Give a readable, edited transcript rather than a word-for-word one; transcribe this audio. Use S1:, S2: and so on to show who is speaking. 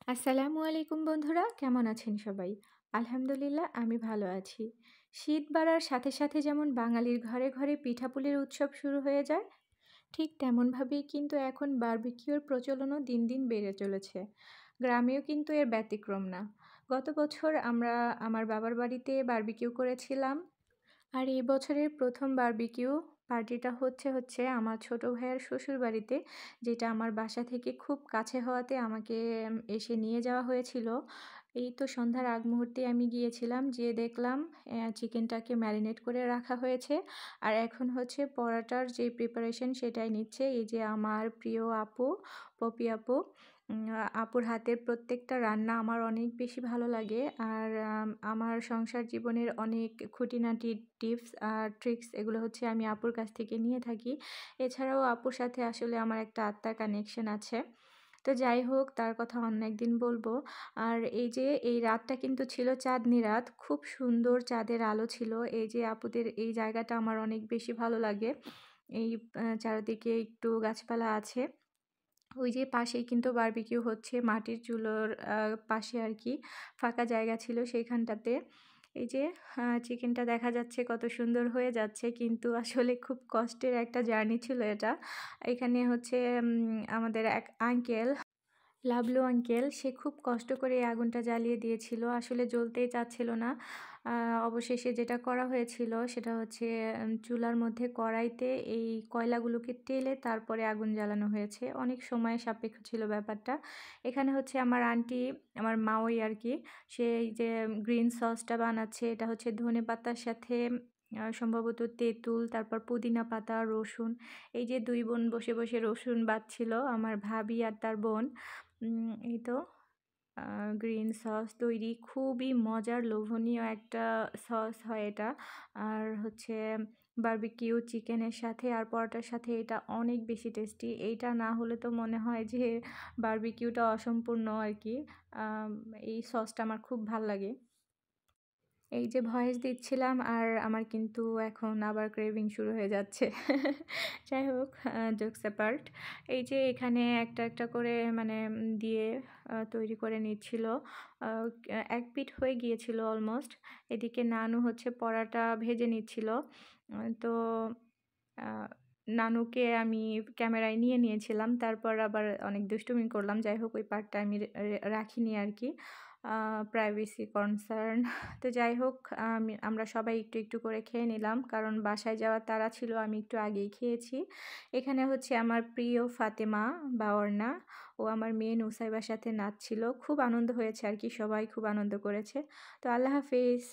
S1: আসসালামু আলাইকুম বন্ধুরা, কেমন আছেন সবাই? আলহামদুলিল্লাহ আমি ভালো আছি। শীত বাড়ার সাথে সাথে যেমন বাঙালির ঘরে ঘরে পিঠাপুলির উৎসব শুরু হয়ে যায়, ঠিক তেমনভাবেই কিন্তু এখন বারবিকিউর প্রচলনও দিন দিন বেড়ে চলেছে। গ্রামেও কিন্তু এর ব্যতিক্রম না। গত বছর আমরা আমার বাবার বাড়িতে বারবিকিউ করেছিলাম। আর এই বছরের ১ম বারবিকিউ পার্টিটা হচ্ছে আমার ছোট ভাইয়ের শ্বশুরবাড়িতে, যেটা আমার বাসা থেকে খুব কাছে হওয়াতে আমাকে এসে নিয়ে যাওয়া হয়েছিল। এই তো সন্ধ্যার আগ মুহূর্তে আমি গিয়েছিলাম, যেয়ে দেখলাম চিকেনটাকে ম্যারিনেট করে রাখা হয়েছে। আর এখন হচ্ছে পরাটার যে প্রিপারেশন সেটাই নিচ্ছে। এই যে আমার প্রিয় আপু, পপি আপু। আপুর হাতের প্রত্যেকটা রান্না আমার অনেক বেশি ভালো লাগে। আর আমার সংসার জীবনের অনেক খুঁটিনাটি টিপস আর ট্রিক্স এগুলো হচ্ছে আমি আপুর কাছ থেকে নিয়ে থাকি। এছাড়াও আপুর সাথে আসলে আমার একটা আত্মার কানেকশন আছে। তো যাই হোক, তার কথা অন্য একদিন বলবো। আর এই যে এই রাতটা কিন্তু ছিল চাঁদনি রাত। খুব সুন্দর চাঁদের আলো ছিল। এই যে আপুদের এই জায়গাটা আমার অনেক বেশি ভালো লাগে। এই চারিদিকে একটু গাছপালা আছে। ওই যে পাশেই কিন্তু বারবিকিউ হচ্ছে মাটির চুলোর পাশে আরকি ফাঁকা জায়গা ছিল সেইখানটাতে। এই যে চিকেনটা দেখা যাচ্ছে কত সুন্দর হয়ে যাচ্ছে, কিন্তু আসলে খুব কষ্টের একটা জার্নি ছিল এটা। এখানে হচ্ছে আমাদের এক আঙ্কেল, লাবলু আঙ্কেল, সে খুব কষ্ট করে এই আগুনটা জ্বালিয়ে দিয়েছিল। আসলে জ্বলতেই চাচ্ছিল না। আ অবশেষে যেটা করা হয়েছিল সেটা হচ্ছে চুলার মধ্যে কড়াইতে এই কয়লাগুলোকে টেলে তারপরে আগুন জ্বালানো হয়েছে। অনেক সময় সাপেক্ষ ছিল ব্যাপারটা। এখানে হচ্ছে আমার আন্টি, আমার মাওই আরকি, সে এই যে গ্রিন সসটা বানাচ্ছে। এটা হচ্ছে ধনেপাতার সাথে সম্ভবত তেঁতুল, তারপর পুদিনা পাতা, রসুন। এই যে ২ বোন বসে বসে রসুন বাটছিল, আমার ভাবি আর তার বোন। এই তো আ গ্রিন সস তৈরি। খুবই মজার লোভনীয় একটা সস হয় এটা। আর হচ্ছে বারবিকিউ চিকেনের সাথে আর পরোটার সাথে এটা অনেক বেশি টেস্টি। এইটা না হলে তো মনে হয় যে বারবিকিউটা অসম্পূর্ণ আরকি। আম এই সসটা আমার খুব ভাল লাগে। এই যে ভয়েস দিচ্ছিলাম আর আমার কিন্তু এখন আবার ক্রেভিং শুরু হয়ে যাচ্ছে। যাই হোক, জোকস অ্যাপার্ট। এই যে এখানে একটা একটা করে মানে দিয়ে তৈরি করে নিচ্ছিল। আ এক পিঠ হয়ে গিয়েছিল অলমোস্ট। এদিকে নানু হচ্ছে পরাটা ভেজে নিচ্ছিল। তো আ নানুকে আমি ক্যামেরায় নিয়ে নিয়েছিলাম। তারপর আবার অনেক দুষ্টুমি করলাম। যাই হোক, ওই পার্টটা আমি রাখিনি আরকি। আ প্রাইভেসি কনসার্ন। তো যাই হোক, আমরা সবাই একটু একটু করে খেয়ে নিলাম। কারণ বাসায় যাওয়ার তাড়া ছিল, আমি একটু আগেই খেয়েছি। এখানে হচ্ছে আমার প্রিয় ফাতেমা বা অর্ণা, ও আমার মেয়ে নুসাইবার সাথে নাচছিল। খুব আনন্দ হয়েছে আরকি, সবাই খুব আনন্দ করেছে। তো আল্লাহ হাফেজ।